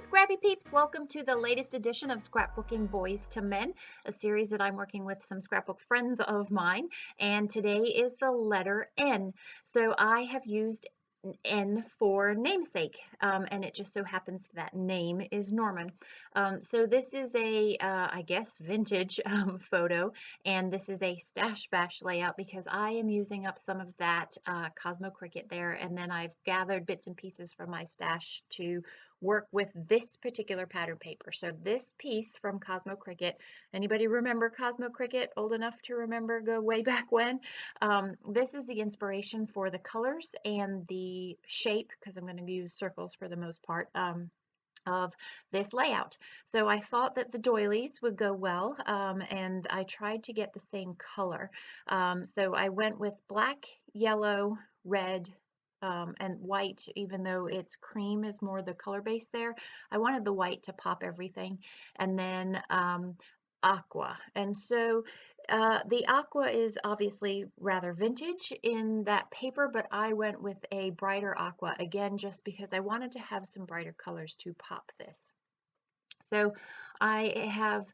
Scrappy Peeps, welcome to the latest edition of Scrapbooking Boys to Men, a series that I'm working with some scrapbook friends of mine, and today is the letter N. So I have used N for namesake, and it just so happens that name is Norman. So this is a, I guess, vintage photo, and this is a stash bash layout because I am using up some of that Cosmo Cricut there, and then I've gathered bits and pieces from my stash to work with this particular pattern paper. So this piece from Cosmo Cricut, anybody remember Cosmo Cricut? Old enough to remember, go way back when? This is the inspiration for the colors and the shape, because I'm going to use circles for the most part, of this layout. So I thought that the doilies would go well, and I tried to get the same color. So I went with black, yellow, red, and white, even though it's cream is more the color base there. I wanted the white to pop everything, and then aqua. And so the aqua is obviously rather vintage in that paper, but I went with a brighter aqua again, just because I wanted to have some brighter colors to pop this. So I have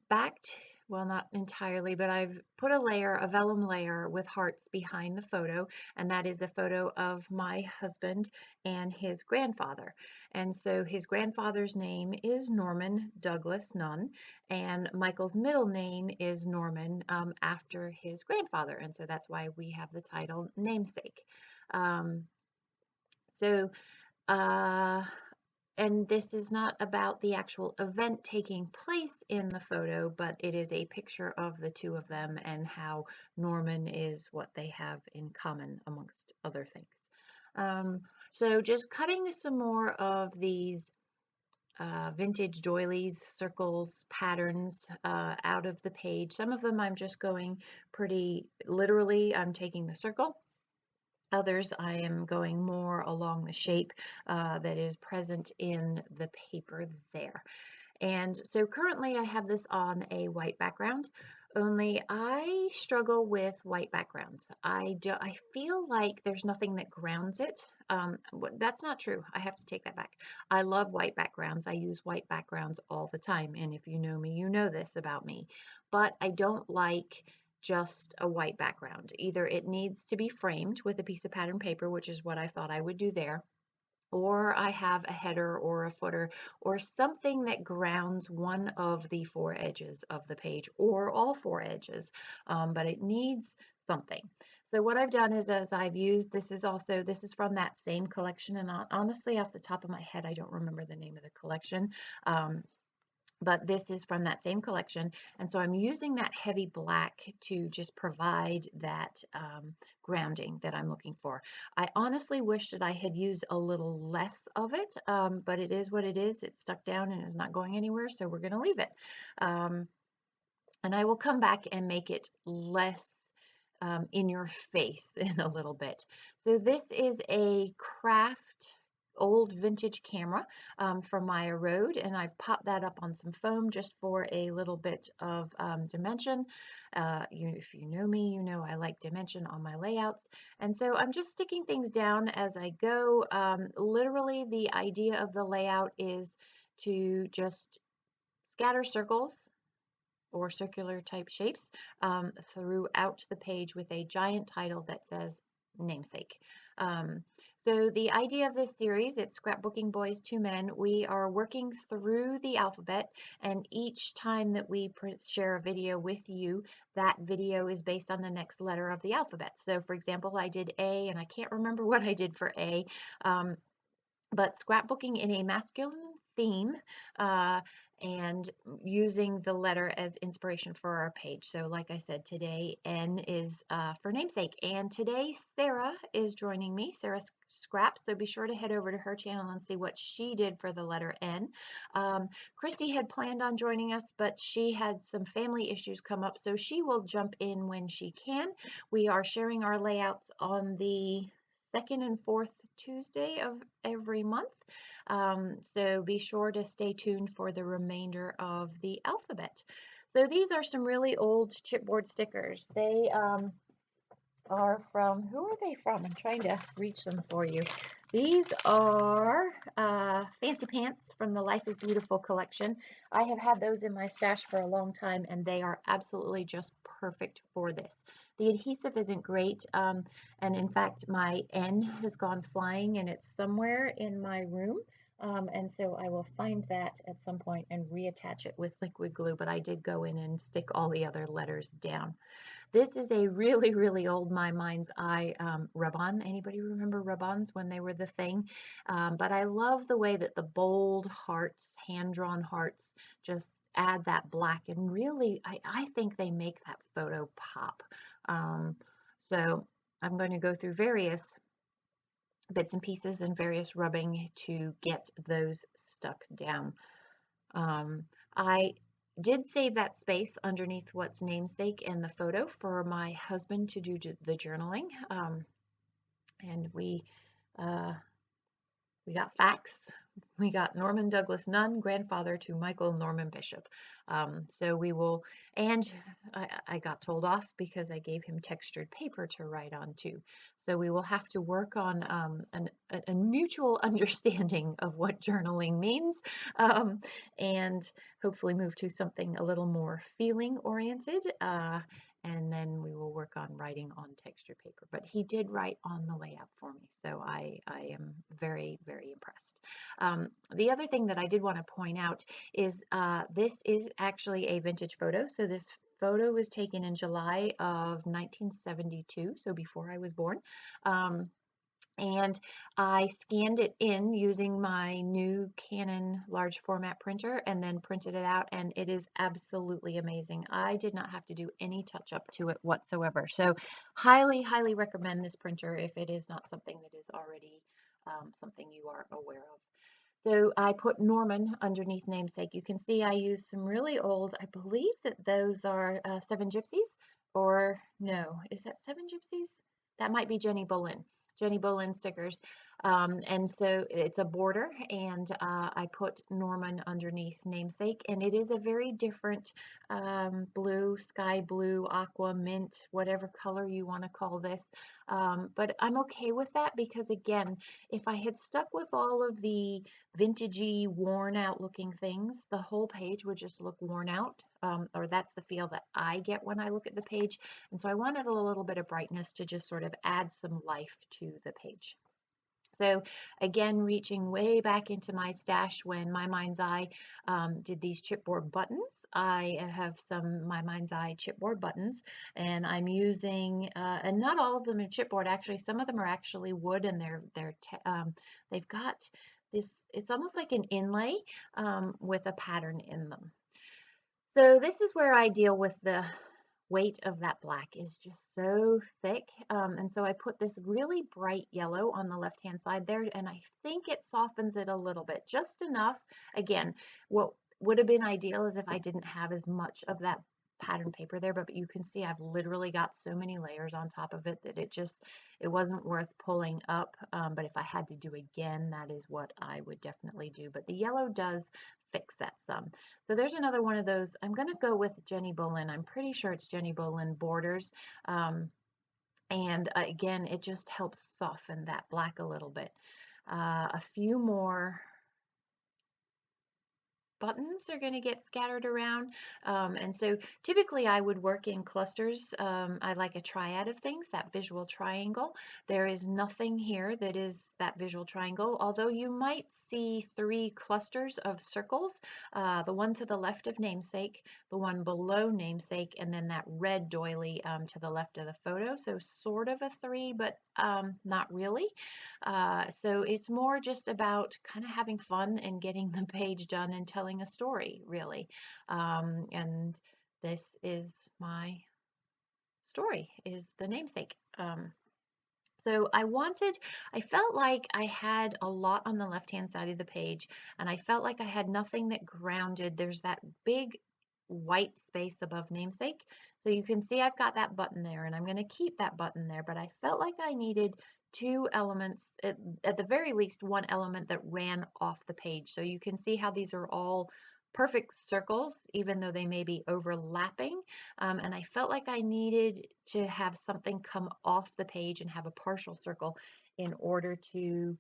backed, well, not entirely, but I've put a layer, a vellum layer with hearts behind the photo, and that is a photo of my husband and his grandfather. And so his grandfather's name is Norman Douglas Nunn, and Michael's middle name is Norman, after his grandfather, and so that's why we have the title Namesake. So and this is not about the actual event taking place in the photo, but it is a picture of the two of them and how Norman is what they have in common, amongst other things. So just cutting some more of these vintage doilies, circles, patterns out of the page. Some of them I'm just going pretty literally. I'm taking the circle. Others I am going more along the shape that is present in the paper there. And so currently I have this on a white background, only I struggle with white backgrounds. I feel like there's nothing that grounds it. That's not true. I have to take that back. I love white backgrounds. I use white backgrounds all the time. And if you know me, you know this about me. But I don't like just a white background. Either it needs to be framed with a piece of pattern paper, which is what I thought I would do there, or I have a header or a footer or something that grounds one of the four edges of the page or all four edges, but it needs something. So what I've done is, as I've used, this is from that same collection, and honestly off the top of my head I don't remember the name of the collection, but this is from that same collection, and so I'm using that heavy black to just provide that grounding that I'm looking for. I honestly wish that I had used a little less of it, but it is what it is. It's stuck down and is not going anywhere, so we're going to leave it. And I will come back and make it less in your face in a little bit. So this is a craft old vintage camera from Maya Road, and I've popped that up on some foam just for a little bit of dimension. If you know me, you know I like dimension on my layouts, and so I'm just sticking things down as I go. Literally, the idea of the layout is to just scatter circles or circular type shapes throughout the page with a giant title that says Namesake. So the idea of this series, it's Scrapbooking Boys to Men. We are working through the alphabet, and each time that we share a video with you, that video is based on the next letter of the alphabet. So for example, I did A, and I can't remember what I did for A, but scrapbooking in a masculine theme, and using the letter as inspiration for our page. So like I said, today N is for namesake, and today Sarah is joining me, Sarah Scraps, so be sure to head over to her channel and see what she did for the letter N. Christy had planned on joining us, but she had some family issues come up, so she will jump in when she can. We are sharing our layouts on the second and fourth Tuesday of every month. So be sure to stay tuned for the remainder of the alphabet. So these are some really old chipboard stickers. They are from, who are they from? I'm trying to reach them for you. These are Fancy Pants from the Life is Beautiful collection. I have had those in my stash for a long time, and they are absolutely just perfect for this. The adhesive isn't great, and in fact, my N has gone flying, and it's somewhere in my room. And so I will find that at some point and reattach it with liquid glue, but I did go in and stick all the other letters down. This is a really, really old My Mind's Eye rub-on. Anybody remember rub-ons when they were the thing? But I love the way that the bold hearts, hand-drawn hearts, just add that black, and really, I think they make that photo pop. So I'm going to go through various bits and pieces and various rubbing to get those stuck down. I did save that space underneath what's namesake in the photo for my husband to do the journaling. And uh, we got facts. We got Norman Douglas Nunn, grandfather to Michael Norman Bishop. So we will, and I got told off because I gave him textured paper to write on too. So we will have to work on a mutual understanding of what journaling means, and hopefully move to something a little more feeling oriented. And then we will work on writing on textured paper. But he did write on the layout for me, so I am very, very impressed. The other thing that I did want to point out is this is actually a vintage photo. So this photo was taken in July of 1972, so before I was born. And I scanned it in using my new Canon large format printer and then printed it out, and it is absolutely amazing. I did not have to do any touch up to it whatsoever. So highly, highly recommend this printer if it is not something that is already something you are aware of. So I put Norman underneath namesake. You can see I used some really old, I believe that those are Seven Gypsies, or no, is that Seven Gypsies? That might be Jenny Bolin stickers. And so it's a border, and I put Norman underneath namesake, and it is a very different blue, sky blue, aqua, mint, whatever color you want to call this. But I'm okay with that because, again, if I had stuck with all of the vintagey, worn out looking things, the whole page would just look worn out, or that's the feel that I get when I look at the page. And so I wanted a little bit of brightness to just sort of add some life to the page. So again, reaching way back into my stash when My Mind's Eye did these chipboard buttons. I have some My Mind's Eye chipboard buttons, and I'm using, and not all of them are chipboard. Actually, some of them are actually wood, and they've got this. It's almost like an inlay with a pattern in them. So this is where I deal with the weight of that black is just so thick. And so I put this really bright yellow on the left-hand side there, and I think it softens it a little bit, just enough. Again, what would have been ideal is if I didn't have as much of that pattern paper there, but you can see I've literally got so many layers on top of it that it wasn't worth pulling up. But if I had to do again, that is what I would definitely do. But the yellow does fix that some. So there's another one of those. I'm going to go with Jenny Bolin. I'm pretty sure it's Jenny Bolin borders. And again, it just helps soften that black a little bit. A few more buttons are going to get scattered around. And so typically I would work in clusters. I like a triad of things, that visual triangle. There is nothing here that is that visual triangle, although you might see three clusters of circles, the one to the left of namesake, the one below namesake, and then that red doily to the left of the photo. So sort of a three, but not really. So it's more just about kind of having fun and getting the page done and telling a story, really. And this is my story, is the namesake. So I felt like I had a lot on the left-hand side of the page, and I felt like I had nothing that grounded. There's that big white space above namesake. So you can see I've got that button there, and I'm going to keep that button there, but I felt like I needed two elements, at the very least one element that ran off the page. So you can see how these are all perfect circles, even though they may be overlapping. And I felt like I needed to have something come off the page and have a partial circle in order to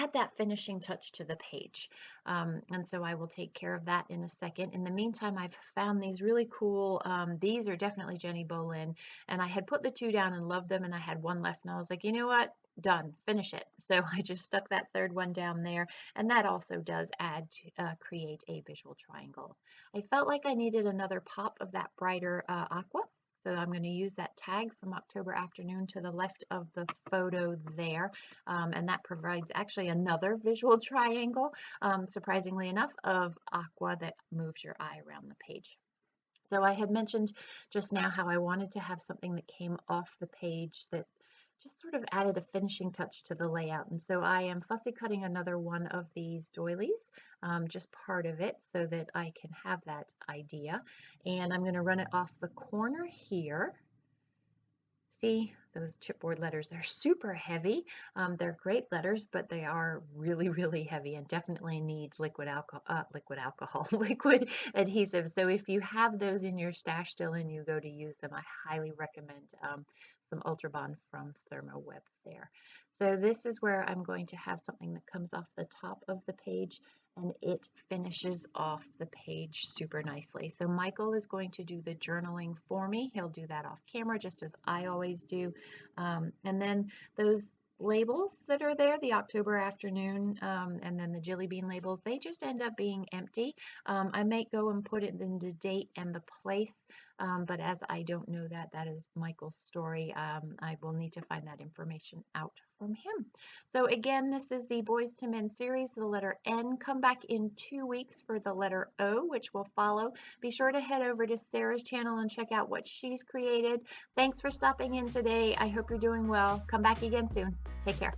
add that finishing touch to the page. And so I will take care of that in a second. In the meantime, I've found these really cool, these are definitely Jenny Bolin, and I had put the 2 down and loved them, and I had 1 left, and I was like, you know what? Done, finish it. So I just stuck that 3rd one down there, and that also does add to create a visual triangle. I felt like I needed another pop of that brighter aqua. So I'm going to use that tag from October afternoon to the left of the photo there. And that provides actually another visual triangle, surprisingly enough, of aqua that moves your eye around the page. So I had mentioned just now how I wanted to have something that came off the page that just sort of added a finishing touch to the layout. And so I am fussy cutting another one of these doilies, just part of it, so that I can have that idea. And I'm going to run it off the corner here. See those chipboard letters, they're super heavy. They're great letters, but they are really, really heavy and definitely need liquid alcohol, liquid adhesive. So if you have those in your stash still and you go to use them, I highly recommend some Ultra Bond from ThermoWeb there. So this is where I'm going to have something that comes off the top of the page and it finishes off the page super nicely. So Michael is going to do the journaling for me. He'll do that off camera just as I always do. And then those labels that are there, the October afternoon and then the Jilly Bean labels, they just end up being empty. I may go and put it in the date and the place, but as I don't know that, that is Michael's story. I will need to find that information out from him. So again, this is the Boys to Men series, the letter N. Come back in 2 weeks for the letter O, which will follow. Be sure to head over to Sarah's channel and check out what she's created. Thanks for stopping in today. I hope you're doing well. Come back again soon. Take care.